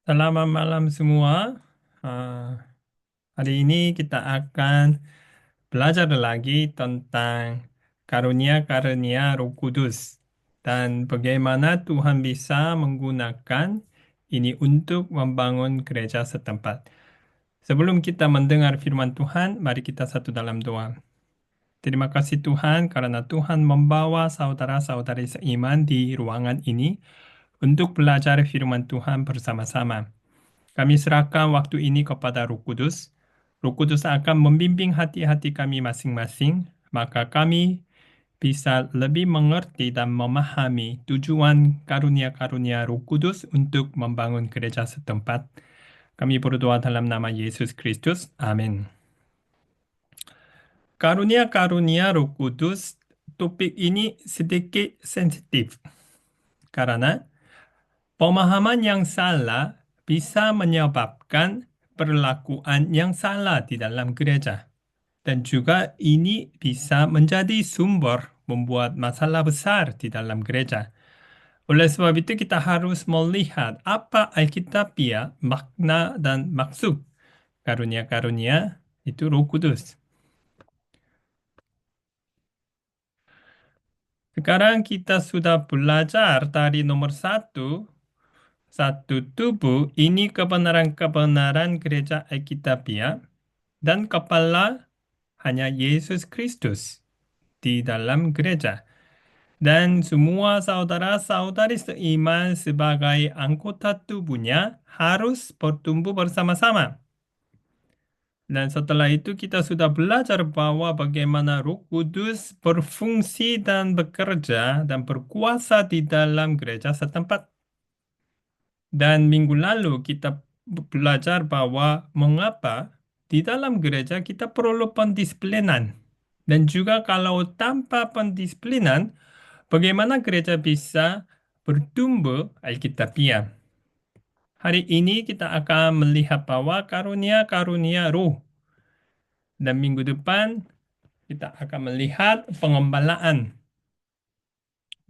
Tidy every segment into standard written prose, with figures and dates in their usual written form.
Selamat malam semua. Ah, Hari ini kita akan belajar lagi tentang karunia-karunia Roh Kudus dan bagaimana Tuhan bisa menggunakan ini untuk membangun gereja setempat. Sebelum kita mendengar firman Tuhan, mari kita satu dalam doa. Terima kasih Tuhan karena Tuhan membawa saudara-saudari seiman di ruangan ini untuk belajar firman Tuhan bersama-sama. Kami serahkan waktu ini kepada Roh Kudus. Roh Kudus akan membimbing hati-hati kami masing-masing, maka kami bisa lebih mengerti dan memahami tujuan karunia-karunia Roh Kudus untuk membangun gereja setempat. Kami berdoa dalam nama Yesus Kristus. Amin. Karunia-karunia Roh Kudus, topik ini sedikit sensitif karena pemahaman yang salah bisa menyebabkan perlakuan yang salah di dalam gereja. Dan juga ini bisa menjadi sumber membuat masalah besar di dalam gereja. Oleh sebab itu kita harus melihat apa Alkitabiah makna dan maksud karunia-karunia itu Roh Kudus. Sekarang kita sudah belajar dari nomor satu tubuh, ini kebenaran-kebenaran gereja Alkitabiah, dan kepala hanya Yesus Kristus di dalam gereja. Dan semua saudara-saudari seiman sebagai anggota tubuhnya harus bertumbuh bersama-sama. Dan setelah itu kita sudah belajar bahwa bagaimana Roh Kudus berfungsi dan bekerja dan berkuasa di dalam gereja setempat. Dan minggu lalu kita belajar bahwa mengapa di dalam gereja kita perlu pendisiplinan. Dan juga kalau tanpa pendisiplinan, bagaimana gereja bisa bertumbuh Alkitabiah. Hari ini kita akan melihat bahwa karunia-karunia roh. Dan minggu depan kita akan melihat pengembalaan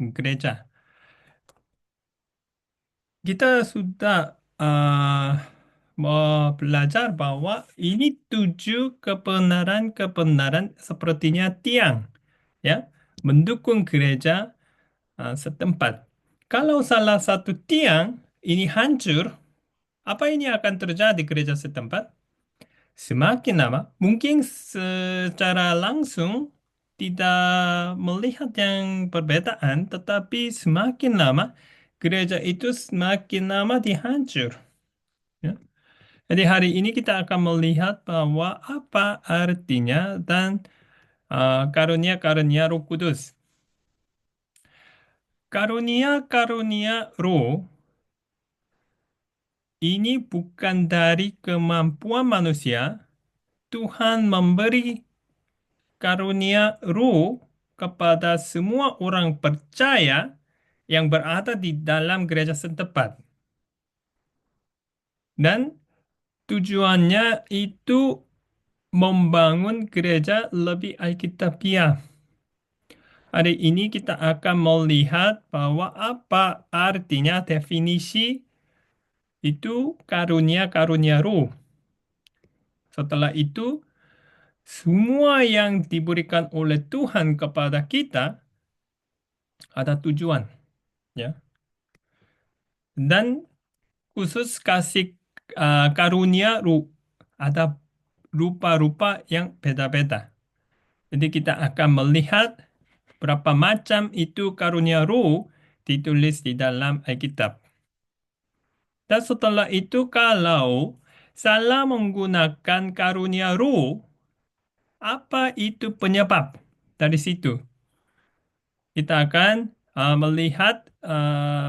gereja. Kita sudah belajar bahwa ini tujuh kebenaran-kebenaran sepertinya tiang, ya, mendukung gereja setempat. Kalau salah satu tiang ini hancur, apa ini akan terjadi gereja setempat? Semakin lama, mungkin secara langsung tidak melihat yang perbedaan, tetapi semakin lama gereja itu semakin lama dihancur. Ya. Jadi hari ini kita akan melihat bahwa apa artinya dan karunia-karunia Roh Kudus. Karunia-karunia Roh ini bukan dari kemampuan manusia. Tuhan memberi karunia Roh kepada semua orang percaya yang berada di dalam gereja setempat. Dan tujuannya itu membangun gereja lebih Alkitabiah. Hari ini kita akan melihat bahwa apa artinya definisi itu karunia-karunia Roh. Setelah itu, semua yang diberikan oleh Tuhan kepada kita ada tujuan, ya. Dan khusus kasih karunia Roh ada rupa-rupa yang beda-beda. Jadi kita akan melihat berapa macam itu karunia Roh ditulis di dalam Alkitab. Dan setelah itu kalau salah menggunakan karunia Roh, apa itu penyebab dari situ? Kita akan melihat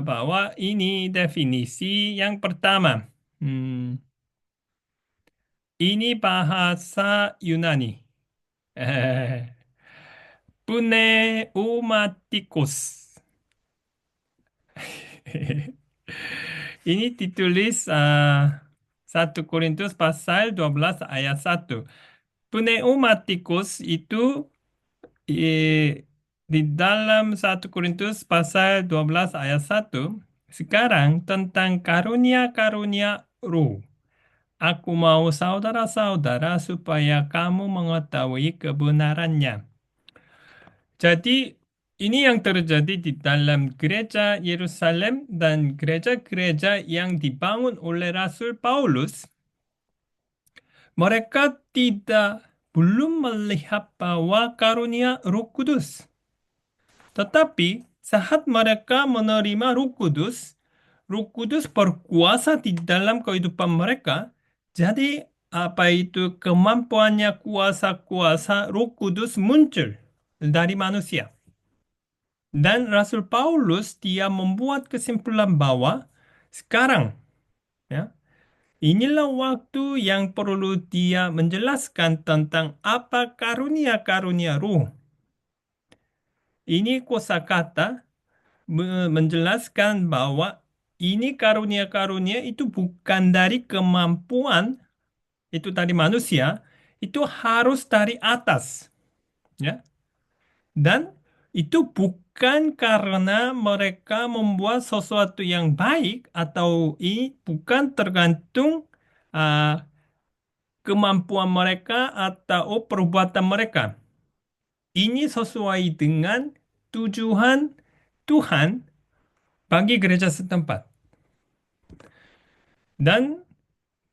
bahwa ini definisi yang pertama. Hmm, ini bahasa Yunani. Pneumatikos. Ini ditulis 1 Korintus pasal 12 ayat 1. Pneumatikos itu di dalam 1 Korintus pasal 12 ayat 1 Sekarang tentang karunia-karunia roh. Aku mau saudara-saudara supaya kamu mengetahui kebenarannya. Jadi, ini yang terjadi di dalam gereja Yerusalem dan gereja-gereja yang dibangun oleh Rasul Paulus. Mereka belum melihat bahwa karunia Roh Kudus. Tetapi saat mereka menerima Roh Kudus berkuasa di dalam kehidupan mereka. Jadi apa itu kemampuannya kuasa-kuasa Roh Kudus muncul dari manusia. Dan Rasul Paulus dia membuat kesimpulan bahwa sekarang ya inilah waktu yang perlu dia menjelaskan tentang apa karunia-karunia Roh. Ini kosakata menjelaskan bahwa ini karunia-karunia itu bukan dari kemampuan itu dari manusia, itu harus dari atas, ya. Dan itu bukan karena mereka membuat sesuatu yang baik atau ini bukan tergantung uh, kemampuan mereka atau perbuatan mereka. Ini sesuai dengan tujuan Tuhan bagi gereja setempat. Dan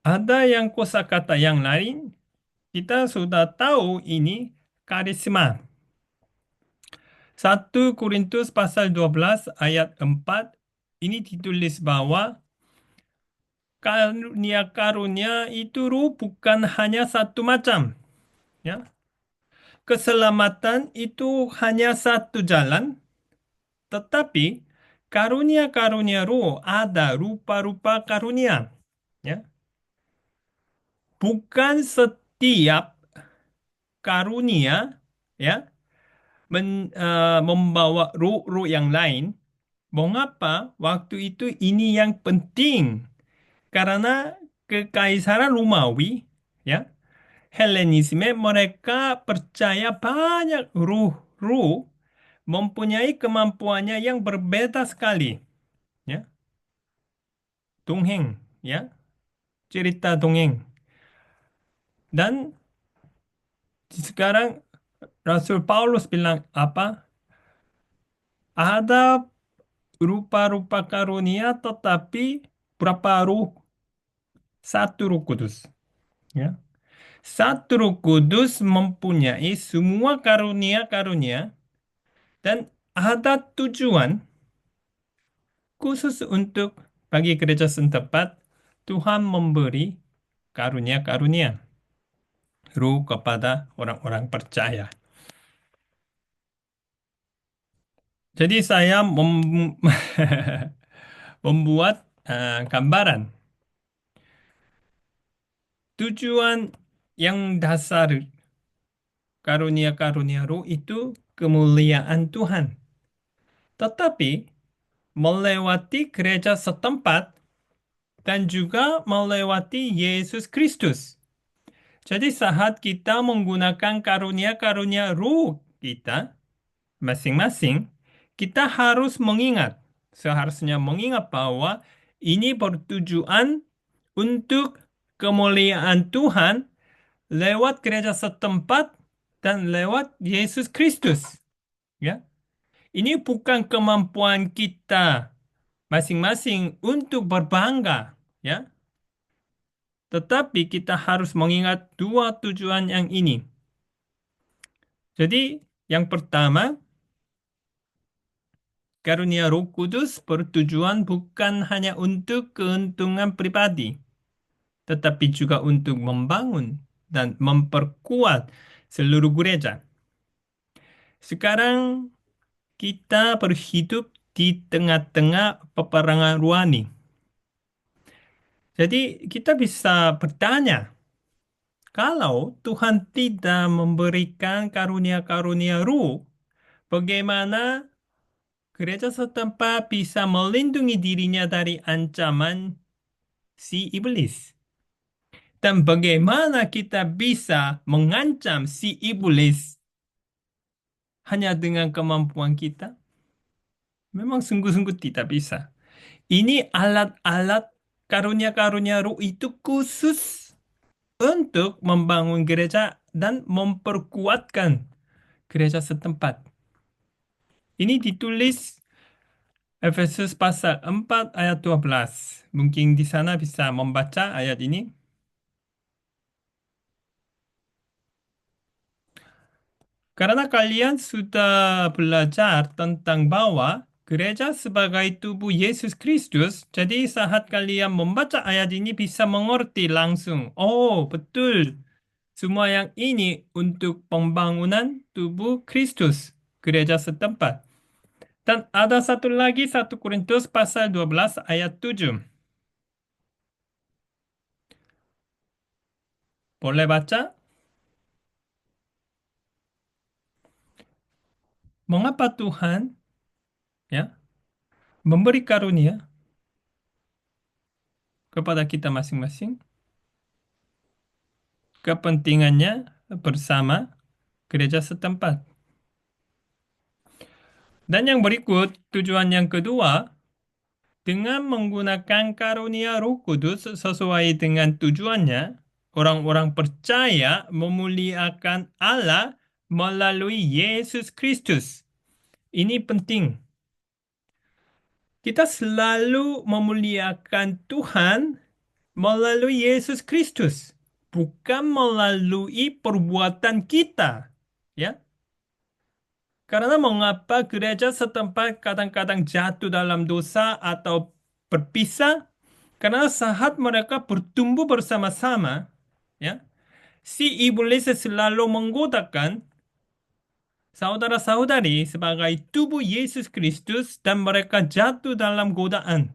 ada yang kosakata yang lain, kita sudah tahu ini karisma. 1 Korintus pasal 12 ayat 4 ini ditulis bahwa karunia-karunia itu bukan hanya satu macam, ya. Keselamatan itu hanya satu jalan, tetapi karunia-karunia roh ada rupa-rupa karunia, ya. Bukan setiap karunia ya membawa roh-roh yang lain. Mengapa waktu itu ini yang penting? Karena kekaisaran Romawi ya Helenisme mereka percaya banyak roh-roh mempunyai kemampuannya yang berbeda sekali ya. Dongeng ya, cerita dongeng. Dan sekarang Rasul Paulus bilang apa? Ada rupa-rupa karunia tetapi berapa ruh? Satu Roh Kudus. Ya. Satu Roh Kudus mempunyai semua karunia-karunia dan ada tujuan khusus untuk bagi gereja setempat Tuhan memberi karunia-karunia roh kepada orang-orang percaya. Jadi saya membuat gambaran tujuan yang dasar karunia-karunia roh itu kemuliaan Tuhan. Tetapi melewati gereja setempat dan juga melewati Yesus Kristus. Jadi saat kita menggunakan karunia-karunia roh kita masing-masing, kita harus seharusnya mengingat bahwa ini bertujuan untuk kemuliaan Tuhan lewat gereja setempat dan lewat Yesus Kristus. Ya, ini bukan kemampuan kita masing-masing untuk berbangga, ya. Tetapi kita harus mengingat dua tujuan yang ini. Jadi, yang pertama, karunia Roh Kudus bertujuan bukan hanya untuk keuntungan pribadi, tetapi juga untuk membangun dan memperkuat seluruh gereja. Sekarang kita berhidup di tengah-tengah peperangan rohani. Jadi kita bisa bertanya, kalau Tuhan tidak memberikan karunia-karunia roh, bagaimana gereja setempat bisa melindungi dirinya dari ancaman si iblis? Dan bagaimana kita bisa mengancam si iblis hanya dengan kemampuan kita? Memang sungguh-sungguh tidak bisa. Ini alat-alat karunia-karunia roh itu khusus untuk membangun gereja dan memperkuatkan gereja setempat. Ini ditulis Efesus pasal 4 ayat 12. Mungkin di sana bisa membaca ayat ini. Karena kalian sudah belajar tentang bahwa gereja sebagai tubuh Yesus Kristus, jadi saat kalian membaca ayat ini bisa mengerti langsung. Oh, betul. Semua yang ini untuk pembangunan tubuh Kristus, gereja setempat. Dan ada satu lagi, 1 Korintus pasal 12 ayat 7. Boleh baca? Mengapa Tuhan ya memberi karunia kepada kita masing-masing? Kepentingannya bersama gereja setempat. Dan yang berikut, tujuan yang kedua, dengan menggunakan karunia Roh Kudus sesuai dengan tujuannya, orang-orang percaya memuliakan Allah melalui Yesus Kristus. Ini penting. Kita selalu memuliakan Tuhan melalui Yesus Kristus, bukan melalui perbuatan kita. Ya, karena mengapa gereja setempat kadang-kadang jatuh dalam dosa atau berpisah? Karena saat mereka bertumbuh bersama-sama, ya, si iblis selalu menggodakan saudara-saudari sebagai tubuh Yesus Kristus dan mereka jatuh dalam godaan.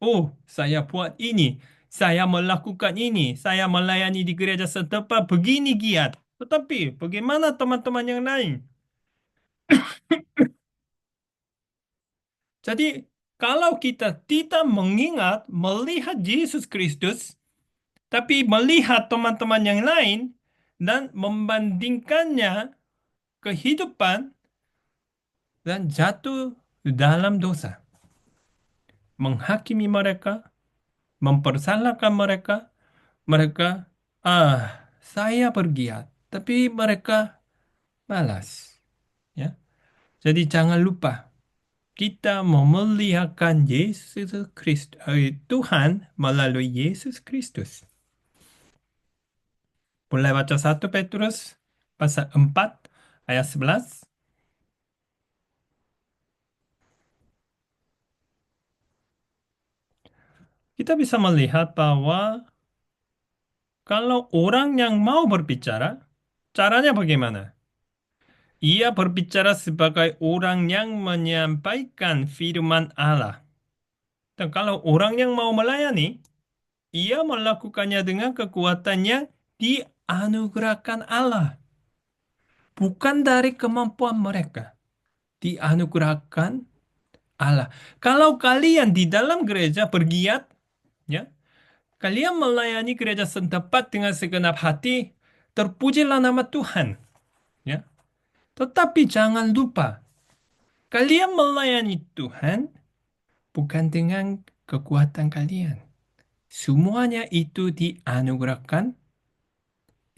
Oh, saya buat ini, saya melakukan ini, saya melayani di gereja setempat begini giat. Tetapi bagaimana teman-teman yang lain? Jadi, kalau kita tidak mengingat, melihat Yesus Kristus, tapi melihat teman-teman yang lain, dan membandingkannya kehidupan, dan jatuh dalam dosa. Menghakimi mereka, mempersalahkan mereka, mereka, saya bergiat, tapi mereka malas. Ya, jadi jangan lupa. Kita memuliakan Yesus Kristus, Tuhan melalui Yesus Kristus. Boleh baca 1 Petrus pasal 4 ayat 11. Kita bisa melihat bahwa kalau orang yang mau berbicara, caranya bagaimana? Ia berbicara sebagai orang yang menyampaikan firman Allah. Dan kalau orang yang mau melayani, ia melakukannya dengan kekuatan yang dianugerahkan Allah. Bukan dari kemampuan mereka. Dianugerahkan Allah. Kalau kalian di dalam gereja bergiat, ya, kalian melayani gereja setempat dengan segenap hati, terpujilah nama Tuhan. Ya. Tetapi jangan lupa, kalian melayani Tuhan bukan dengan kekuatan kalian. Semuanya itu dianugerahkan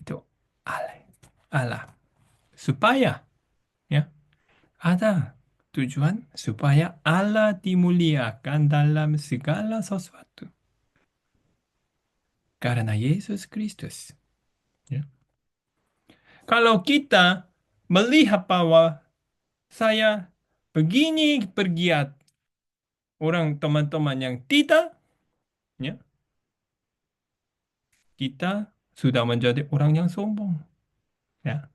itu Allah. Allah. Supaya ya ada tujuan supaya Allah dimuliakan dalam segala sesuatu. Karena Yesus Kristus. Ya. Kalau kita melihat bahwa saya begini bergiat, orang teman-teman yang tidak, ya, kita sudah menjadi orang yang sombong. Ya.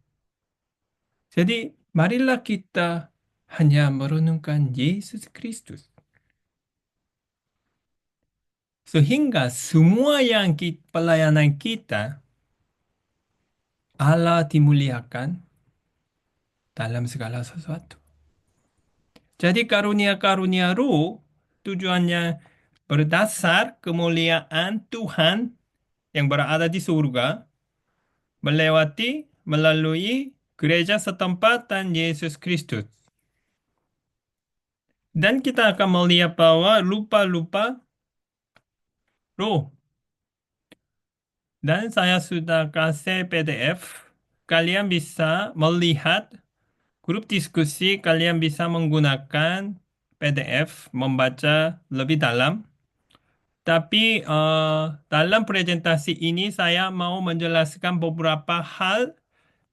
Jadi, marilah kita hanya merenungkan Yesus Kristus. Sehingga semua yang pelayanan kita, Allah dimuliakan dalam segala sesuatu. Jadi karunia-karunia roh tujuannya berdasar kemuliaan Tuhan yang berada di surga melalui gereja setempat dan Yesus Kristus. Dan kita akan melihat bahwa lupa-lupa roh. Dan saya sudah kasih PDF. Kalian bisa melihat grup diskusi, kalian bisa menggunakan PDF, membaca lebih dalam. Tapi dalam presentasi ini saya mau menjelaskan beberapa hal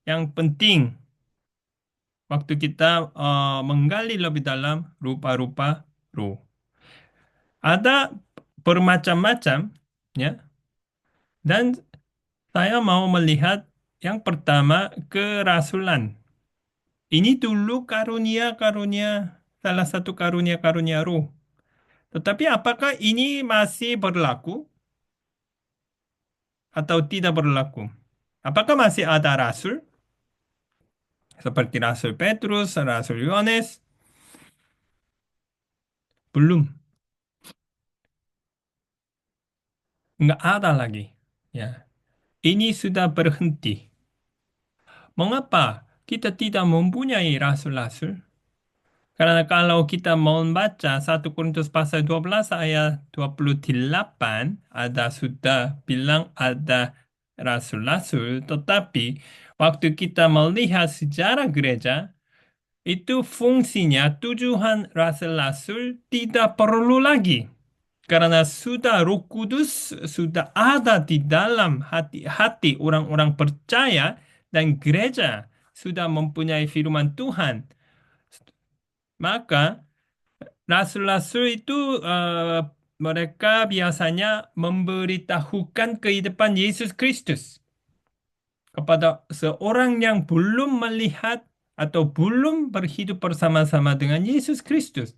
yang penting waktu kita menggali lebih dalam rupa-rupa roh. Ada bermacam-macam, ya. Dan saya mau melihat yang pertama kerasulan. Ini dulu karunia-karunia, salah satu karunia-karunia roh. Tetapi apakah ini masih berlaku atau tidak berlaku? Apakah masih ada rasul seperti Rasul Petrus, Rasul Yohanes? Belum, nggak ada lagi. Ya, ini sudah berhenti. Mengapa kita tidak mempunyai rasul-rasul? Karena kalau kita mau membaca 1 Korintus pasal 12 ayat 28, ada sudah bilang ada rasul-rasul, tetapi waktu kita melihat sejarah gereja, itu fungsinya tujuan rasul-rasul tidak perlu lagi. Karena sudah Roh Kudus sudah ada di dalam hati-hati orang-orang percaya dan gereja sudah mempunyai firman Tuhan. Maka rasul-rasul itu mereka biasanya memberitahukan kehidupan Yesus Kristus kepada seorang yang belum melihat atau belum berhidup bersama-sama dengan Yesus Kristus.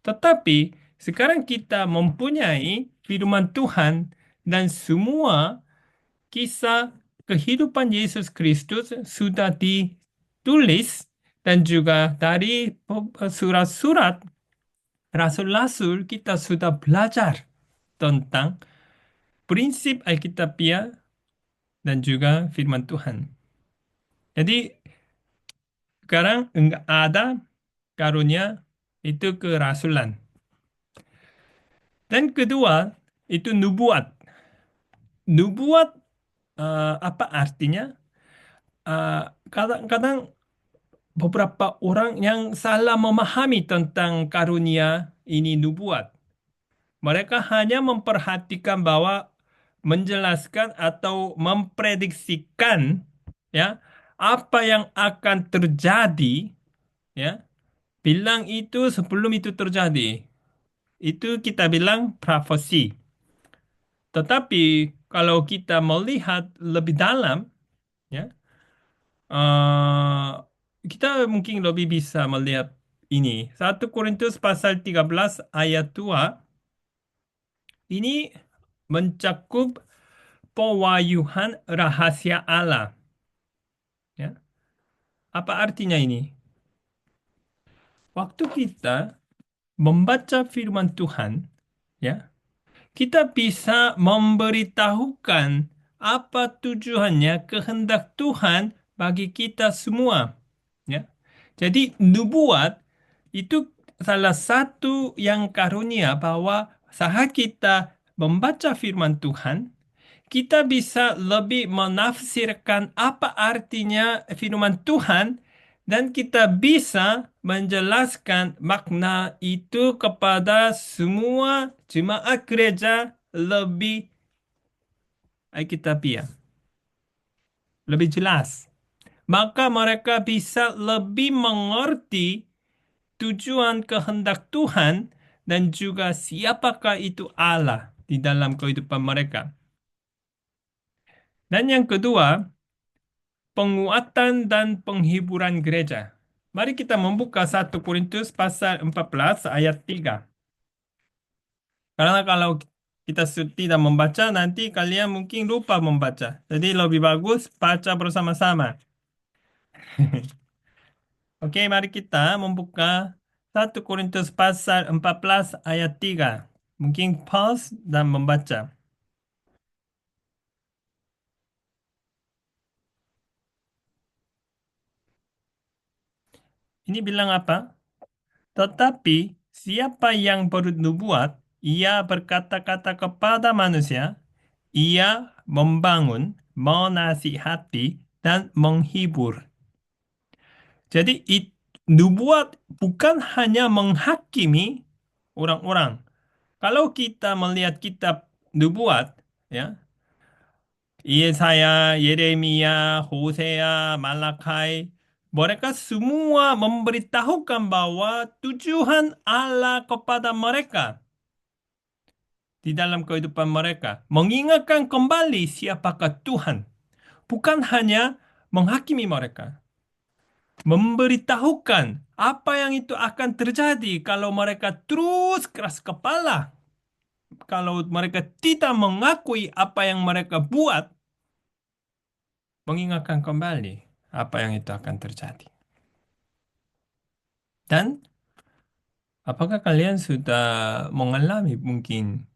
Tetapi sekarang kita mempunyai firman Tuhan dan semua kisah kehidupan Yesus Kristus sudah ditulis dan juga dari surat-surat Rasul-Rasul kita sudah belajar tentang prinsip Alkitabiah dan juga firman Tuhan. Jadi sekarang enggak ada karunia itu kerasulan. Dan kedua itu nubuat. Nubuat apa artinya? Kadang-kadang beberapa orang yang salah memahami tentang karunia ini nubuat. Mereka hanya memperhatikan bahwa menjelaskan atau memprediksikan ya apa yang akan terjadi ya bilang itu sebelum itu terjadi. Itu kita bilang profesi. Tetapi kalau kita melihat lebih dalam ya eh, kita mungkin lebih bisa melihat ini. 1 Korintus pasal 13 ayat 2 ini mencakup pewahyuan rahasia Allah. Ya. Apa artinya ini? Waktu kita membaca firman Tuhan, ya, kita bisa memberitahukan apa tujuannya, kehendak Tuhan bagi kita semua. Ya. Jadi nubuat itu salah satu yang karunia bahwa saat kita membaca firman Tuhan, kita bisa lebih menafsirkan apa artinya firman Tuhan dan kita bisa menjelaskan makna itu kepada semua jemaat gereja lebih Alkitabiah, lebih jelas. Maka mereka bisa lebih mengerti tujuan kehendak Tuhan dan juga siapakah itu Allah di dalam kehidupan mereka. Dan yang kedua, penguatan dan penghiburan gereja. Mari kita membuka 1 Korintus pasal 14 ayat 3. Karena kalau kita tidak membaca, nanti kalian mungkin lupa membaca. Jadi lebih bagus baca bersama-sama. Oke, mari kita membuka 1 Korintus pasal 14 ayat 3. Mungkin pause dan membaca. Ini bilang apa? Tetapi Siapa yang bernubuat, ia berkata-kata kepada manusia, ia membangun, menasihati, dan menghibur. Jadi nubuat bukan hanya menghakimi orang-orang. Kalau kita melihat kitab nubuat, ya, Yesaya, Yeremia, Hosea, Malakai, mereka semua memberitahukan bahwa tujuan Allah kepada mereka di dalam kehidupan mereka, mengingatkan kembali siapakah Tuhan, bukan hanya menghakimi mereka, memberitahukan apa yang itu akan terjadi kalau mereka terus keras kepala, kalau mereka tidak mengakui apa yang mereka buat, mengingatkan kembali apa yang itu akan terjadi. Dan apakah kalian sudah mengalami mungkin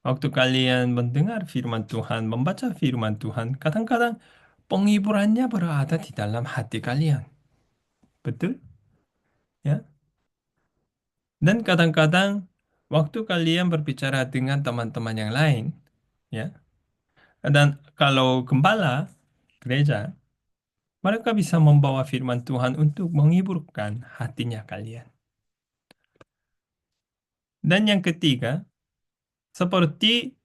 waktu kalian mendengar firman Tuhan, membaca firman Tuhan, kadang-kadang penghiburannya berada di dalam hati kalian. Betul? Ya. Dan kadang-kadang waktu kalian berbicara dengan teman-teman yang lain, ya. Dan kalau gembala gereja, mereka bisa membawa firman Tuhan untuk menghiburkan hatinya kalian. Dan yang ketiga, seperti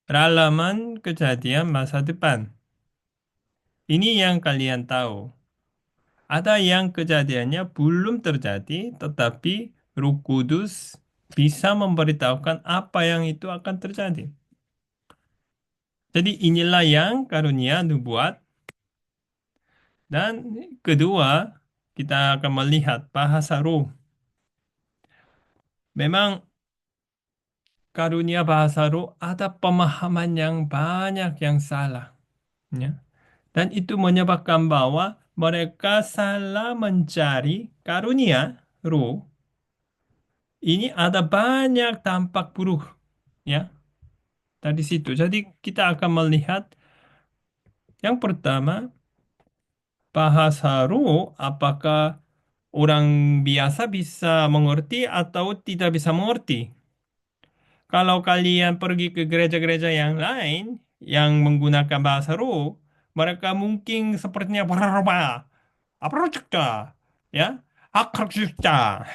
ralaman kejadian masa depan. Ini yang kalian tahu. Ada yang kejadiannya belum terjadi, tetapi Roh Kudus bisa memberitahukan apa yang itu akan terjadi. Jadi inilah yang karunia nubuat. Dan kedua, kita akan melihat bahasa roh. Memang karunia bahasa roh ada pemahaman yang banyak yang salah. Ya. Dan itu menyebabkan bahwa mereka salah mencari karunia roh. Ini ada banyak tampak buruk. Ya, dari situ. Jadi kita akan melihat yang pertama, bahasa roh apakah orang biasa bisa mengerti atau tidak bisa mengerti. Kalau kalian pergi ke gereja-gereja yang lain yang menggunakan bahasa roh, mereka mungkin sepertinya berubah. Apa cipta? Ya, akar cipta.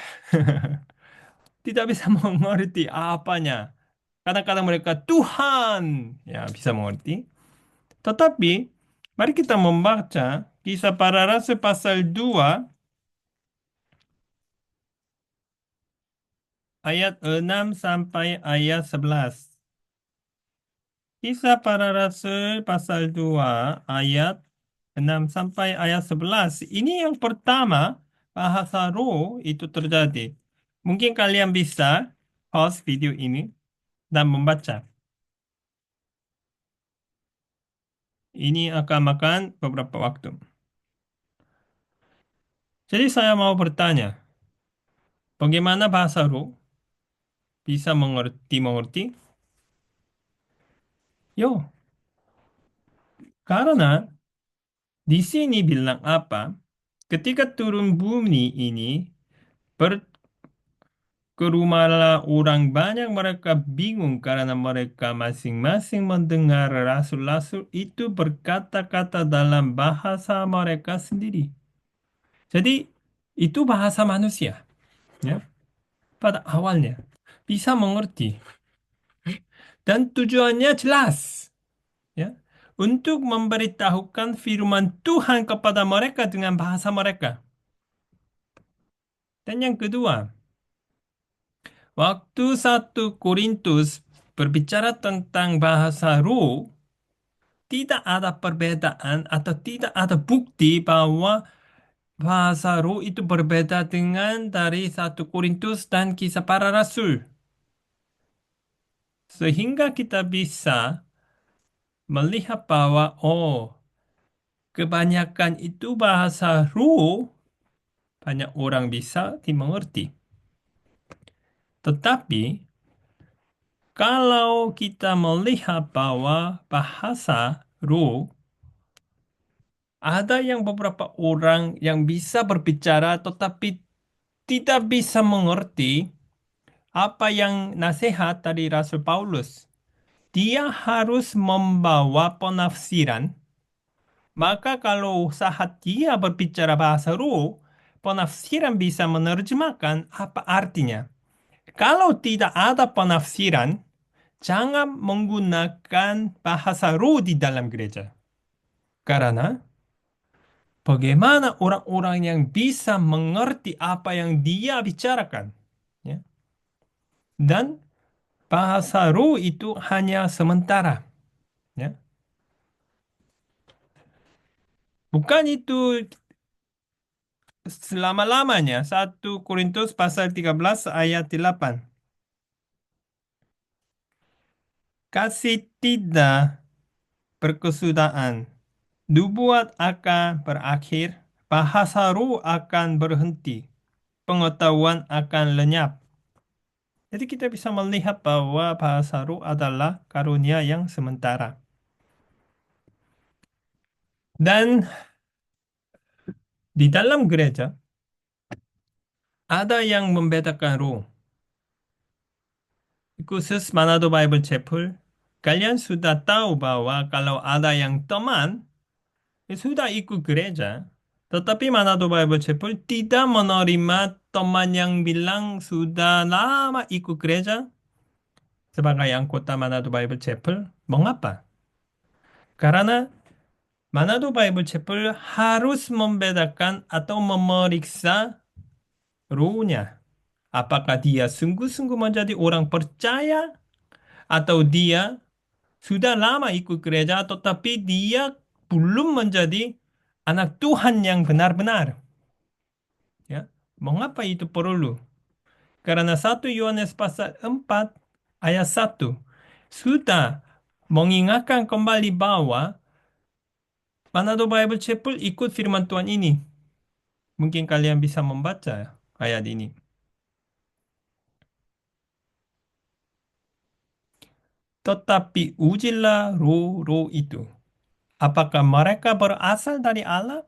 Tidak bisa mengerti apanya. Kadang-kadang mereka Tuhan, ya bisa mengerti. Tetapi mari kita membaca Kisah Para Rasul pasal 2 ayat 6 sampai ayat 11. Kisah Para Rasul pasal 2 ayat 6 sampai ayat 11. Ini yang pertama bahasa roh itu terjadi. Mungkin kalian bisa pause video ini dan membaca. Ini akan makan beberapa waktu. Jadi saya mau bertanya, bagaimana bahasa roh bisa mengerti-mengerti? Yo, karena di sini bilang apa? Ketika turun bumi ini, berkerumalah orang banyak, mereka bingung karena mereka masing-masing mendengar rasul-rasul itu berkata-kata dalam bahasa mereka sendiri. Jadi itu bahasa manusia, ya, pada awalnya bisa mengerti dan tujuannya jelas, ya, untuk memberitahukan firman Tuhan kepada mereka dengan bahasa mereka. Dan yang kedua, waktu 1 Korintus berbicara tentang bahasa roh, tidak ada perbedaan atau tidak ada bukti bahwa bahasa roh itu berbeda dengan dari 1 Korintus dan Kisah Para Rasul. Sehingga kita bisa melihat bahwa, oh, kebanyakan itu bahasa roh, banyak orang bisa dimengerti. Tetapi, kalau kita melihat bahwa bahasa roh, ada yang beberapa orang yang bisa berbicara, tetapi tidak bisa mengerti apa yang nasihat dari Rasul Paulus. Dia harus membawa penafsiran. Maka kalau saat dia berbicara bahasa roh, penafsiran bisa menerjemahkan apa artinya. Kalau tidak ada penafsiran, jangan menggunakan bahasa roh di dalam gereja. Karena bagaimana orang-orang yang bisa mengerti apa yang dia bicarakan? Ya. Dan bahasa roh itu hanya sementara. Ya. Bukan itu selama-lamanya. 1 Korintus pasal 13 ayat 8. Kasih tidak berkesudahan. Nubuat akan berakhir. Bahasa roh akan berhenti. Pengetahuan akan lenyap. Jadi kita bisa melihat bahwa bahasa roh adalah karunia yang sementara. Dan di dalam gereja ada yang membedakan roh. Khusus Manado Bible Chapel, kalian sudah tahu bahwa kalau ada yang teman, sudah ikut gereja, tetapi Manado Bible Chapel tidak menerima teman yang bilang sudah lama ikut gereja sebagai anggota Manado Bible Chapel. Mengapa? Karena Manado Bible Chapel harus membedakan atau memeriksa rohnya. Apakah dia sungguh-sungguh menjadi orang percaya atau dia sudah lama ikut gereja tetapi dia belum menjadi anak Tuhan yang benar-benar. Ya. Mengapa itu perlu? Karena 1 Yohanes pasal 4 ayat 1 sudah mengingatkan kembali bahwa Manado Bible Chapel ikut firman Tuhan ini. Mungkin kalian bisa membaca ayat ini. Tetapi ujilah roh-roh itu. Apakah mereka berasal dari Allah?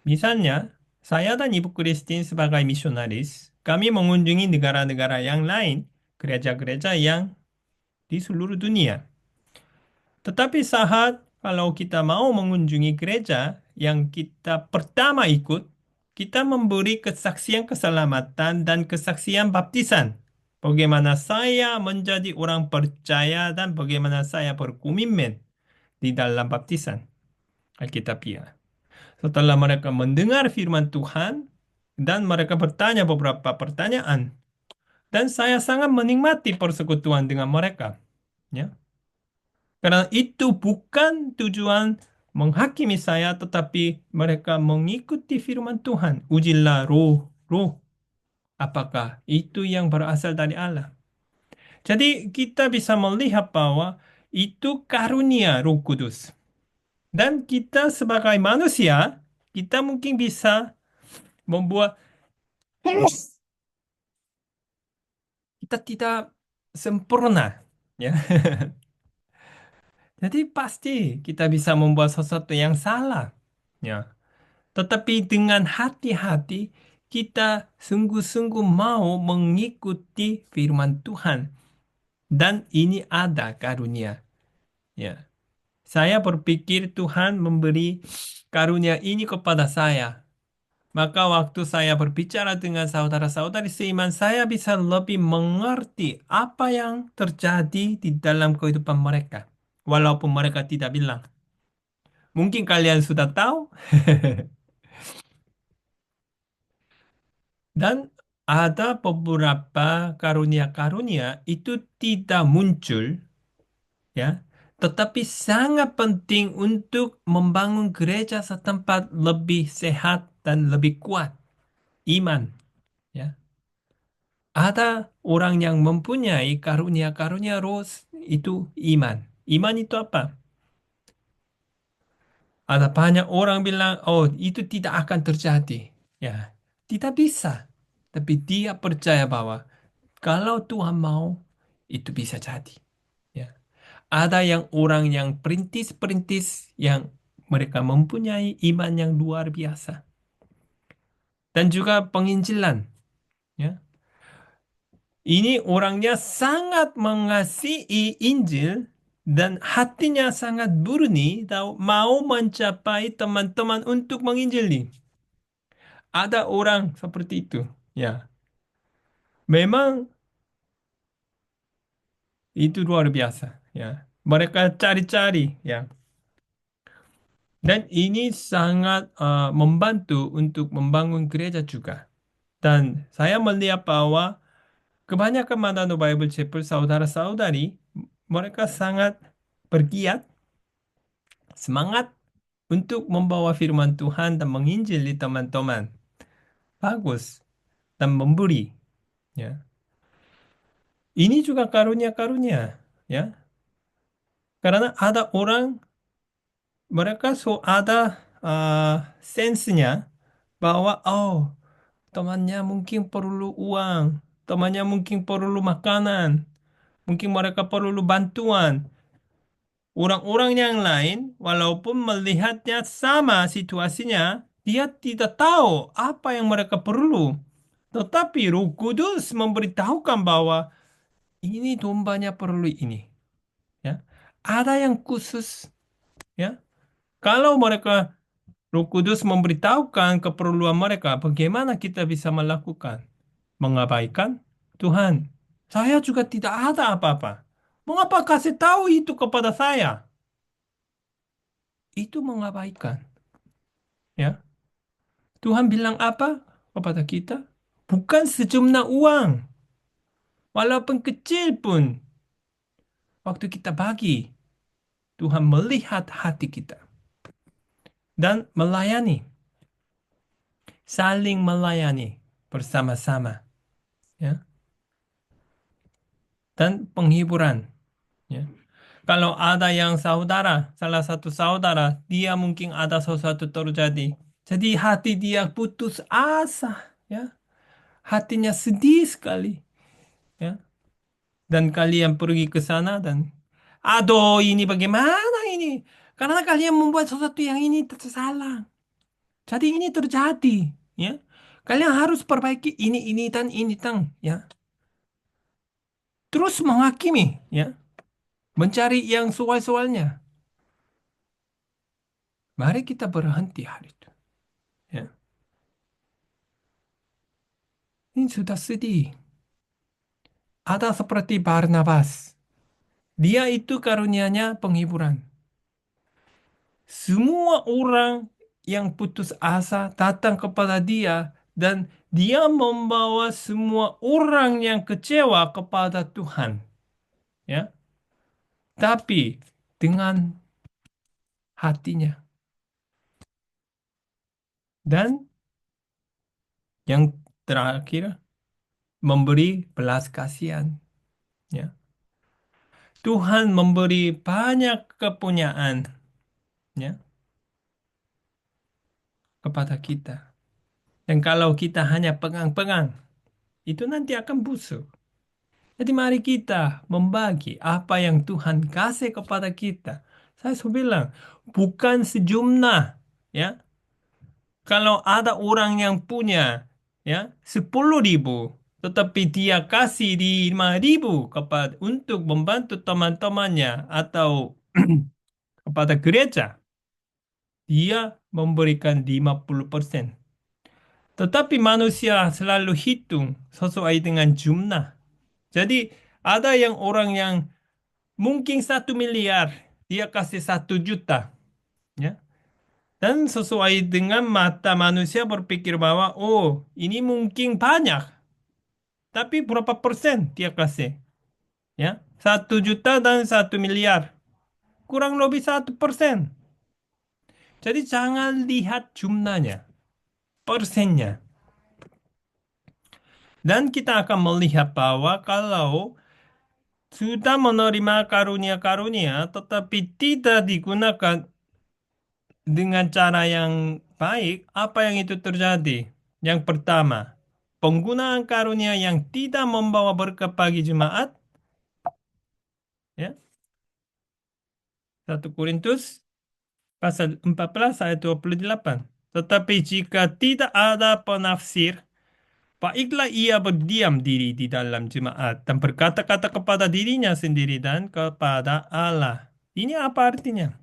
Misalnya, saya dan Ibu Christine sebagai misionaris, kami mengunjungi negara-negara yang lain, gereja-gereja yang di seluruh dunia. Tetapi saat kalau kita mau mengunjungi gereja yang kita pertama ikut, kita memberi kesaksian keselamatan dan kesaksian baptisan. Bagaimana saya menjadi orang percaya dan bagaimana saya berkomitmen di dalam baptisan Alkitabiah. Setelah mereka mendengar firman Tuhan dan mereka bertanya beberapa pertanyaan, dan saya sangat menikmati persekutuan dengan mereka. Ya. Karena itu bukan tujuan menghakimi saya, tetapi mereka mengikuti firman Tuhan. Ujilah roh. Apakah itu yang berasal dari Allah? Jadi kita bisa melihat bahwa itu karunia Roh Kudus. Dan kita sebagai manusia, kita mungkin bisa membuat kita tidak sempurna. Ya. Jadi pasti kita bisa membuat sesuatu yang salah. Ya. Tetapi dengan hati-hati kita sungguh-sungguh mau mengikuti firman Tuhan. Dan ini ada karunia. Ya. Saya berpikir Tuhan memberi karunia ini kepada saya. Maka waktu saya berbicara dengan saudara-saudari seiman, saya bisa lebih mengerti apa yang terjadi di dalam kehidupan mereka. Walaupun mereka tidak bilang. Mungkin kalian sudah tahu. Dan ada beberapa karunia-karunia itu tidak muncul, ya, tetapi sangat penting untuk membangun gereja setempat lebih sehat dan lebih kuat iman. Ya. Ada orang yang mempunyai karunia-karunia roh itu iman. Iman itu apa? Ada banyak orang bilang, oh itu tidak akan terjadi. Ya, tidak bisa. Tapi dia percaya bahwa kalau Tuhan mau, itu bisa jadi. Ya. Ada yang orang yang perintis-perintis yang mereka mempunyai iman yang luar biasa. dan juga penginjilan. Ya. Ini orangnya sangat mengasihi Injil dan hatinya sangat murni tahu mau mencapai teman-teman untuk menginjili. Ada orang seperti itu. Ya, memang itu luar biasa. Ya, mereka cari-cari. Ya, dan ini sangat membantu untuk membangun gereja juga. Dan saya melihat bahwa kebanyakan Manado Bible Chapel saudara-saudari mereka sangat bergiat, semangat untuk membawa firman Tuhan dan menginjili teman-teman. Bagus dan memberi. Ya. Ini juga karunia-karunia. Ya. Karena ada orang mereka ada sensenya bahwa oh temannya mungkin perlu uang, temannya mungkin perlu makanan, mungkin mereka perlu bantuan. Orang-orang yang lain, walaupun melihatnya sama situasinya, dia tidak tahu apa yang mereka perlu. Tetapi Roh Kudus memberitahukan bahwa ini dombanya perlu ini. Ya, ada yang khusus. Ya, kalau mereka Roh Kudus memberitahukan keperluan mereka, bagaimana kita bisa melakukan? Mengabaikan Tuhan. Saya juga tidak ada apa-apa. Mengapa kasih tahu itu kepada saya? Itu mengabaikan. Ya, Tuhan bilang apa kepada kita? Bukan sejumlah uang, walaupun kecil pun, waktu kita bagi, Tuhan melihat hati kita dan melayani, saling melayani bersama-sama, ya, dan penghiburan. Ya. Kalau ada yang saudara, salah satu saudara, dia mungkin ada sesuatu terjadi. Jadi hati dia putus asa, ya. Hatinya sedih sekali, ya. Dan kalian pergi ke sana dan, aduh ini bagaimana ini? Karena kalian membuat sesuatu yang ini salah. Jadi ini terjadi, ya. Kalian harus perbaiki ini, dan, ya. Terus menghakimi, ya. Mencari yang soal-soalnya. Mari kita berhenti hari itu. Ya. Ini sudah sedih. Ada seperti Barnabas. Dia itu karunianya penghiburan. Semua orang yang putus asa datang kepada dia dan dia membawa semua orang yang kecewa kepada Tuhan. Ya. Tapi dengan hatinya. Dan yang terakhir memberi belas kasihan. Ya. Tuhan memberi banyak kepunyaan, ya, kepada kita. Dan kalau kita hanya pegang-pegang, itu nanti akan busuk. Jadi mari kita membagi apa yang Tuhan kasih kepada kita. Saya sudah bilang, bukan sejumlah, ya. Kalau ada orang yang punya, ya, 10.000, tetapi dia kasih 5.000 untuk membantu teman-temannya atau kepada gereja, dia memberikan 50%. Tetapi manusia selalu hitung sesuai dengan jumlah. Jadi ada yang orang yang mungkin 1 miliar, dia kasih 1 juta. Ya. Dan sesuai dengan mata manusia berpikir bahwa, oh ini mungkin banyak. Tapi berapa persen dia kasih? Ya, 1 juta dan 1 miliar. Kurang lebih 1%. Jadi jangan lihat jumlahnya, persennya. Dan kita akan melihat bahwa kalau sudah menerima karunia-karunia, tetapi tidak digunakan dengan cara yang baik, apa yang itu terjadi? Yang pertama, penggunaan karunia yang tidak membawa berkat bagi jemaat, ya, 1 Korintus pasal 14 ayat 28. Tetapi jika tidak ada penafsir, baiklah ia berdiam diri di dalam jemaat dan berkata-kata kepada dirinya sendiri dan kepada Allah. Ini apa artinya?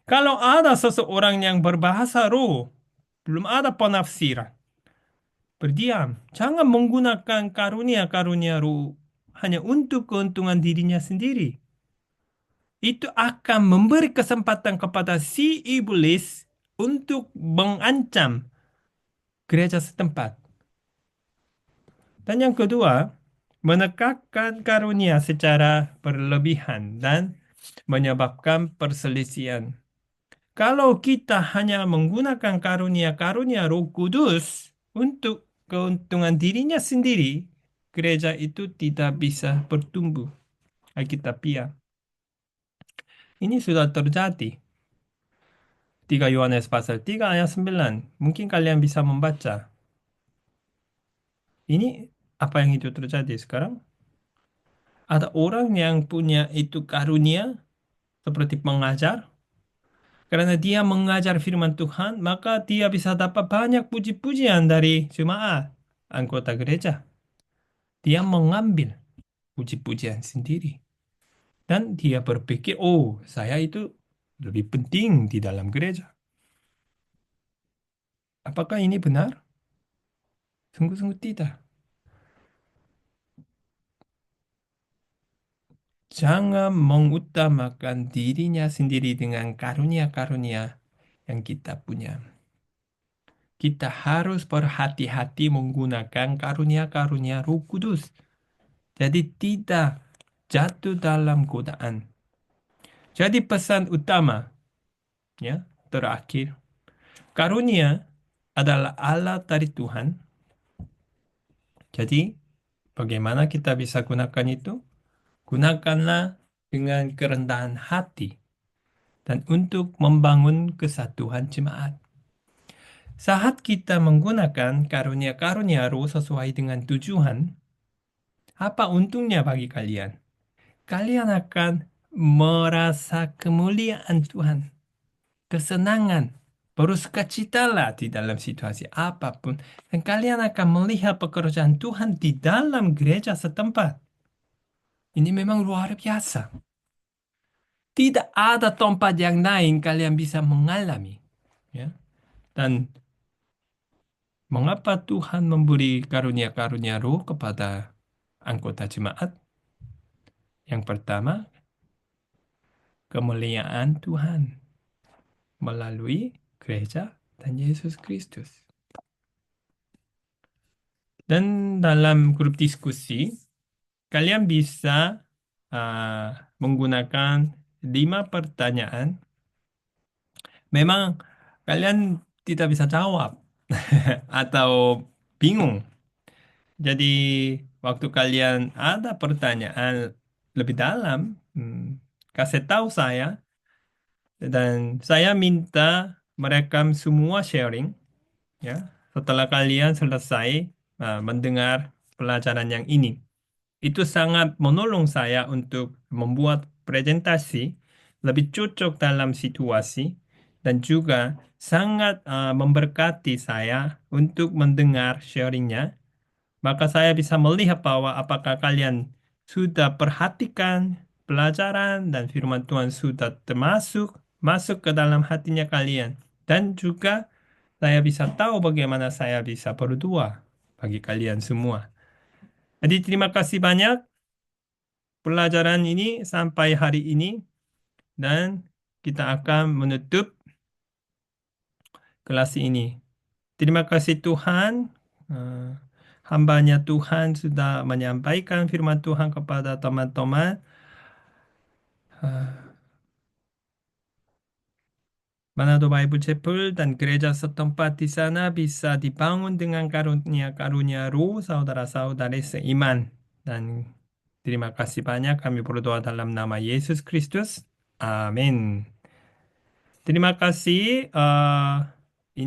Kalau ada seseorang yang berbahasa roh, belum ada penafsiran, berdiam. Jangan menggunakan karunia-karunia roh hanya untuk keuntungan dirinya sendiri. Itu akan memberi kesempatan kepada si iblis untuk mengancam gereja setempat. Dan yang kedua, menekankan karunia secara berlebihan dan menyebabkan perselisihan. Kalau kita hanya menggunakan karunia-karunia Roh Kudus untuk keuntungan dirinya sendiri, gereja itu tidak bisa bertumbuh. Alkitabiah. Ini sudah terjadi. 3 Yohanes pasal 3 ayat 9. Mungkin kalian bisa membaca. Ini apa yang itu terjadi sekarang? Ada orang yang punya itu karunia seperti pengajar. Karena dia mengajar firman Tuhan, maka dia bisa dapat banyak puji-pujian dari jemaat anggota gereja. Dia mengambil puji-pujian sendiri. Dan dia berpikir, oh, saya itu lebih penting di dalam gereja. Apakah ini benar? Sungguh-sungguh tidak. Jangan mengutamakan dirinya sendiri dengan karunia-karunia yang kita punya. Kita harus berhati-hati menggunakan karunia-karunia Roh Kudus. Jadi tidak jatuh dalam godaan. Jadi pesan utama, ya, terakhir, karunia adalah alat dari Tuhan. Jadi bagaimana kita bisa gunakan itu? Gunakanlah dengan kerendahan hati dan untuk membangun kesatuan jemaat. Saat kita menggunakan karunia-karunia roh sesuai dengan tujuan, apa untungnya bagi kalian? Kalian akan merasa kemuliaan Tuhan, kesenangan, bersukacitalah di dalam situasi apapun. Dan kalian akan melihat pekerjaan Tuhan di dalam gereja setempat. Ini memang luar biasa. Tidak ada tempat yang lain kalian bisa mengalami. Ya. Dan mengapa Tuhan memberi karunia-karunia roh kepada anggota jemaat? Yang pertama, kemuliaan Tuhan melalui gereja dan Yesus Kristus. Dan dalam grup diskusi, kalian bisa menggunakan 5 pertanyaan. Memang kalian tidak bisa jawab atau bingung. Jadi waktu kalian ada pertanyaan lebih dalam, kasih tahu saya dan saya minta merekam semua sharing ya setelah kalian selesai mendengar pelajaran yang ini. Itu sangat menolong saya untuk membuat presentasi lebih cocok dalam situasi dan juga sangat memberkati saya untuk mendengar sharingnya. Maka saya bisa melihat bahwa apakah kalian sudah perhatikan pelajaran dan firman Tuhan sudah termasuk masuk ke dalam hatinya kalian. Dan juga saya bisa tahu bagaimana saya bisa berdoa bagi kalian semua. Jadi terima kasih banyak pelajaran ini sampai hari ini dan kita akan menutup kelas ini. Terima kasih Tuhan. Eh, Hambanya Tuhan sudah menyampaikan firman Tuhan kepada teman-teman. Eh, Manado Bible Chapel dan gereja setempat di sana bisa dibangun dengan karunia-karunia roh saudara-saudari seiman. Dan terima kasih banyak kami berdoa dalam nama Yesus Kristus. Amin. Terima kasih.